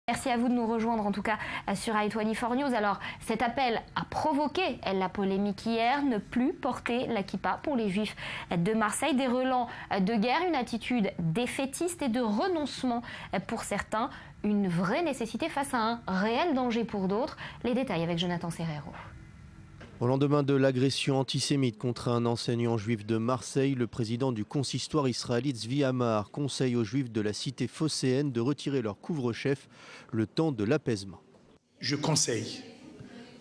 Merci à vous de nous rejoindre en tout cas sur i24 News. Alors cet appel a provoqué la polémique hier, ne plus porter la kippa pour les juifs de Marseille. Des relents de guerre, une attitude défaitiste et de renoncement pour certains. Une vraie nécessité face à un réel danger pour d'autres. Les détails avec Jonathan Serrero. Au lendemain de l'agression antisémite contre un enseignant juif de Marseille, le président du consistoire israélite Zvi Amar conseille aux juifs de la cité phocéenne de retirer leur couvre-chef le temps de l'apaisement. Je conseille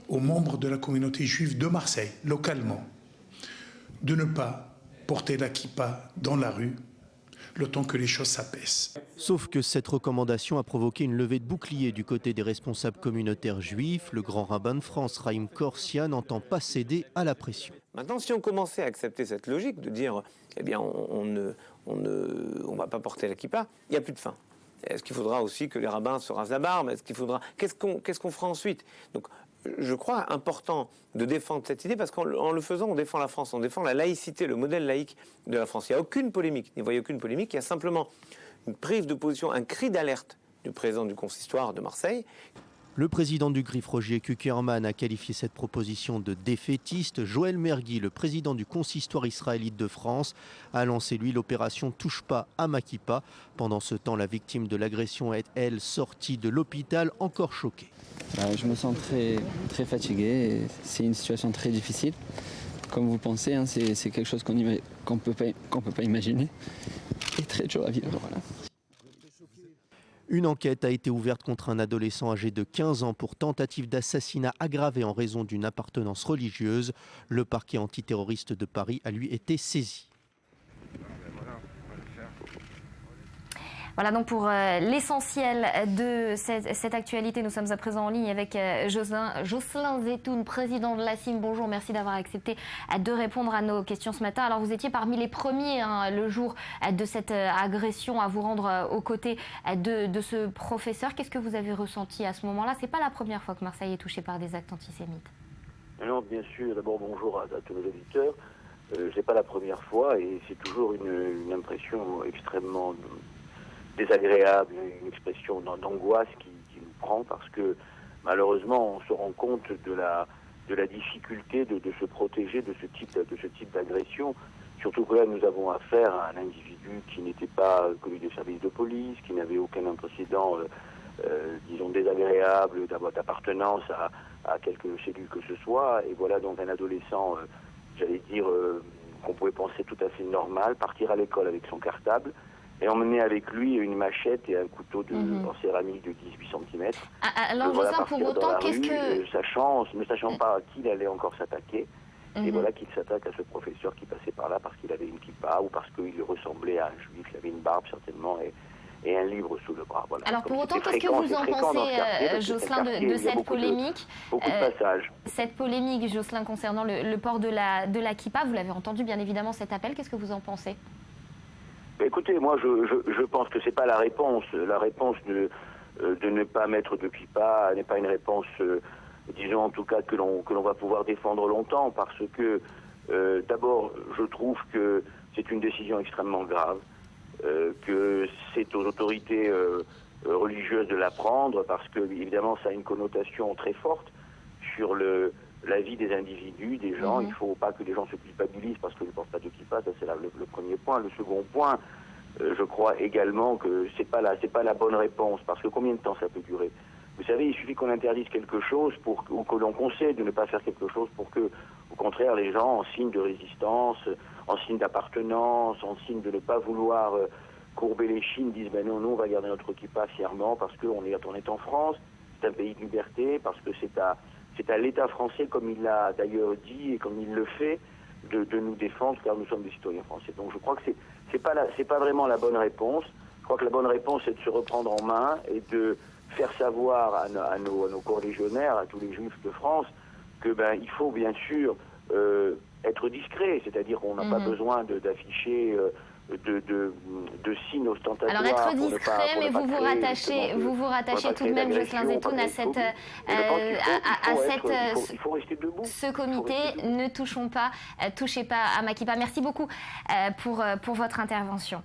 aux membres de la communauté juive de Marseille, localement, de ne pas porter la kippa dans la rue le temps que les choses s'apaisent. Sauf que cette recommandation a provoqué une levée de bouclier du côté des responsables communautaires juifs. Le grand rabbin de France, Raïm Korsia, n'entend pas céder à la pression. Maintenant, si on commençait à accepter cette logique de dire eh bien, on ne va pas porter la kippa, il n'y a plus de fin. Est-ce qu'il faudra aussi que les rabbins se rasent la barbe? Est-ce qu'il faudra... Qu'est-ce qu'on fera ensuite? Donc, je crois important de défendre cette idée parce qu'en le faisant, on défend la France, on défend la laïcité, le modèle laïque de la France. Il n'y a aucune polémique, n'y voyez aucune polémique, il y a simplement une prise de position, un cri d'alerte du président du consistoire de Marseille. Le président du GRIF, Roger Kuckerman, a qualifié cette proposition de défaitiste. Joël Mergui, le président du consistoire israélite de France, a lancé, lui, l'opération Touche pas à ma kippa. Pendant ce temps, la victime de l'agression est, elle, sortie de l'hôpital, encore choquée. Je me sens très fatigué. C'est une situation très difficile. Comme vous pensez, hein, c'est quelque chose qu'on ne peut pas imaginer. Et très dur à vivre. Voilà. Une enquête a été ouverte contre un adolescent âgé de 15 ans pour tentative d'assassinat aggravé en raison d'une appartenance religieuse. Le parquet antiterroriste de Paris a lui été saisi. Voilà donc pour l'essentiel de cette actualité. Nous sommes à présent en ligne avec Jocelyn Zetoun, président de l'ASIM. Bonjour, merci d'avoir accepté de répondre à nos questions ce matin. Alors vous étiez parmi les premiers le jour de cette agression à vous rendre aux côtés de ce professeur. Qu'est-ce que vous avez ressenti à ce moment-là? C'est pas la première fois que Marseille est touchée par des actes antisémites. Non, bien sûr. D'abord bonjour à tous nos auditeurs. C'est pas la première fois et c'est toujours une impression extrêmement désagréable, une expression d'angoisse qui nous prend parce que malheureusement on se rend compte de la difficulté de se protéger de ce type d'agression, surtout que là nous avons affaire à un individu qui n'était pas connu des services de police, qui n'avait aucun antécédent disons désagréable d'appartenance à quelque cellule que ce soit, et voilà donc un adolescent j'allais dire qu'on pouvait penser tout à fait normal, partir à l'école avec son cartable et emmener avec lui une machette et un couteau en céramique de 18 cm. Alors, Jocelyn, pour autant, qu'est-ce que... ne sachant pas à qui il allait encore s'attaquer, et voilà qu'il s'attaque à ce professeur qui passait par là parce qu'il avait une kippa ou parce qu'il ressemblait à un juif, il avait une barbe certainement et un livre sous le bras. Voilà. Alors pour autant, qu'est-ce que vous en pensez, Jocelyn, de cette polémique? Beaucoup de passages. Cette polémique, Jocelyn, concernant le port de la kippa, vous l'avez entendu bien évidemment cet appel, qu'est-ce que vous en pensez? Écoutez, moi je pense que c'est pas la réponse. La réponse de ne pas mettre de kippa n'est pas une réponse, disons en tout cas que l'on va pouvoir défendre longtemps, parce que d'abord je trouve que c'est une décision extrêmement grave, que c'est aux autorités religieuses de la prendre, parce que évidemment ça a une connotation très forte sur la vie des individus, des gens. Il ne faut pas que les gens se culpabilisent parce qu'ils ne portent pas de kippa, ça c'est le premier point. Le second point, je crois également que c'est pas la bonne réponse, parce que combien de temps ça peut durer? Vous savez, il suffit qu'on interdise quelque chose ou que l'on conseille de ne pas faire quelque chose pour que, au contraire, les gens, en signe de résistance, en signe d'appartenance, en signe de ne pas vouloir courber les chines, disent ben non, nous on va garder notre kippa fièrement parce qu'on est en France, c'est un pays de liberté, parce que c'est à l'État français, comme il l'a d'ailleurs dit et comme il le fait, de nous défendre, car nous sommes des citoyens français. Donc je crois que c'est pas vraiment la bonne réponse. Je crois que la bonne réponse, c'est de se reprendre en main et de faire savoir à nos corégionnaires, à tous les juifs de France, que il faut bien sûr être discret, c'est-à-dire qu'on n'a pas besoin d'afficher de signes ostentatoires. Alors être discret, mais vous vous rattachez tout de même, Jocelyn Zetoun, à il faut rester debout. Ce comité ne touchez pas à ma kippa. Merci beaucoup pour votre intervention.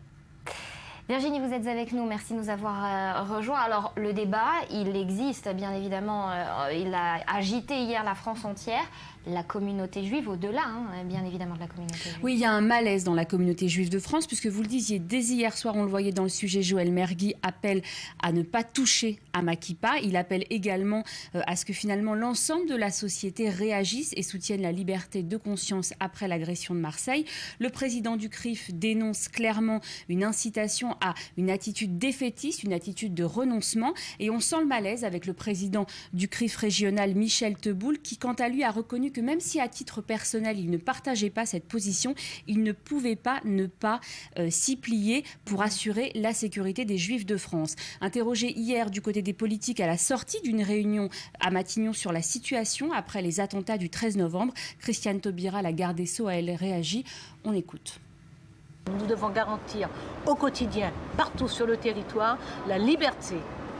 Virginie, vous êtes avec nous, merci de nous avoir rejoints. Alors le débat, il existe bien évidemment, il a agité hier la France entière. La communauté juive, au-delà, bien évidemment, de la communauté juive. Oui, il y a un malaise dans la communauté juive de France, puisque vous le disiez, dès hier soir, on le voyait dans le sujet, Joël Mergui appelle à ne pas toucher à ma kippa. Il appelle également à ce que finalement l'ensemble de la société réagisse et soutienne la liberté de conscience après l'agression de Marseille. Le président du CRIF dénonce clairement une incitation à une attitude défaitiste, une attitude de renoncement. Et on sent le malaise avec le président du CRIF régional, Michel Teboul, qui, quant à lui, a reconnu que même si à titre personnel, il ne partageait pas cette position, il ne pouvait pas ne pas s'y plier pour assurer la sécurité des Juifs de France. Interrogé hier du côté des politiques à la sortie d'une réunion à Matignon sur la situation après les attentats du 13 novembre, Christiane Taubira, la garde des Sceaux, elle réagit. On écoute. Nous devons garantir au quotidien, partout sur le territoire, la liberté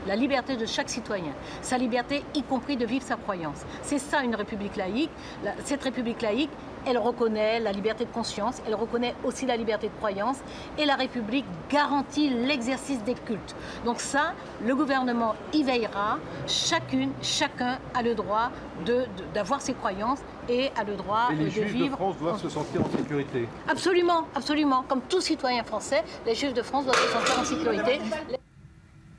de chaque citoyen, sa liberté y compris de vivre sa croyance. C'est ça une république laïque. Cette république laïque, elle reconnaît la liberté de conscience, elle reconnaît aussi la liberté de croyance et la République garantit l'exercice des cultes. Donc ça, le gouvernement y veillera. Chacun a le droit d'avoir ses croyances et a le droit de vivre. Et les Juifs de France doivent se sentir en sécurité. Absolument, absolument. Comme tout citoyen français, les Juifs de France doivent se sentir en sécurité.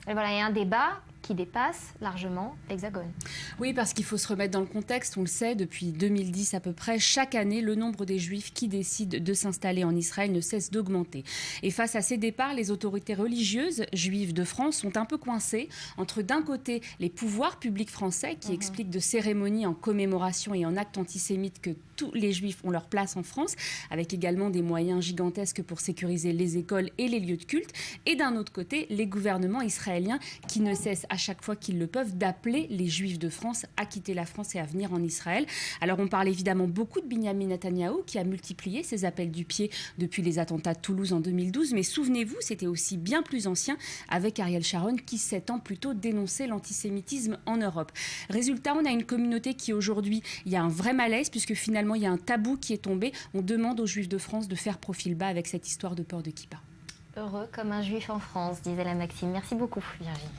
Et voilà, il y a un débat qui dépasse largement l'Hexagone. Oui, parce qu'il faut se remettre dans le contexte, on le sait, depuis 2010 à peu près, chaque année, le nombre des Juifs qui décident de s'installer en Israël ne cesse d'augmenter. Et face à ces départs, les autorités religieuses juives de France sont un peu coincées entre, d'un côté, les pouvoirs publics français qui expliquent de cérémonies en commémoration et en actes antisémites que tous les Juifs ont leur place en France, avec également des moyens gigantesques pour sécuriser les écoles et les lieux de culte, et d'un autre côté, les gouvernements israéliens qui ne cessent à chaque fois qu'ils le peuvent d'appeler les Juifs de France à quitter la France et à venir en Israël. Alors on parle évidemment beaucoup de Binyamin Netanyahou qui a multiplié ses appels du pied depuis les attentats de Toulouse en 2012, mais souvenez-vous, c'était aussi bien plus ancien avec Ariel Sharon qui 7 ans plus tôt dénonçait l'antisémitisme en Europe. Résultat, on a une communauté qui aujourd'hui, il y a un vrai malaise puisque finalement il y a un tabou qui est tombé. On demande aux Juifs de France de faire profil bas avec cette histoire de port de kippa. Heureux comme un Juif en France, disait la Maxime. Merci beaucoup, Virginie.